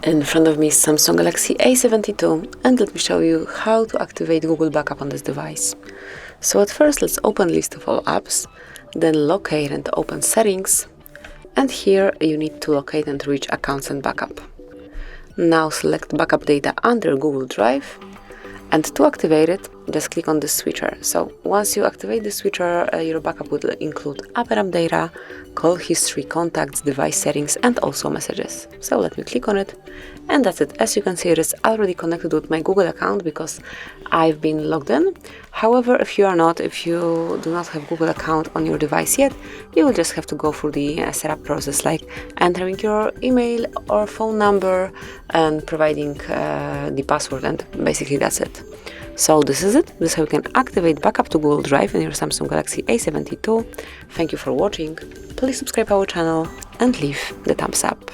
In front of me is Samsung Galaxy A72, and let me show you how to activate Google Backup on this device. So at first, let's open list of all apps, then locate and open settings, and here you need to locate and reach accounts and backup. Now select backup data under Google Drive, and to activate it, just click on the switcher. So once you activate the switcher, your backup will include app and app data, call history, contacts, device settings, and also messages. So let me click on it, and that's it. As you can see, it is already connected with my Google account because I've been logged in. However, if you do not have Google account on your device yet, you will just have to go through the setup process, like entering your email or phone number and providing the password, and basically that's it. So this is it. This is how you can activate backup to Google Drive in your Samsung Galaxy A72. Thank you for watching. Please subscribe our channel and leave the thumbs up.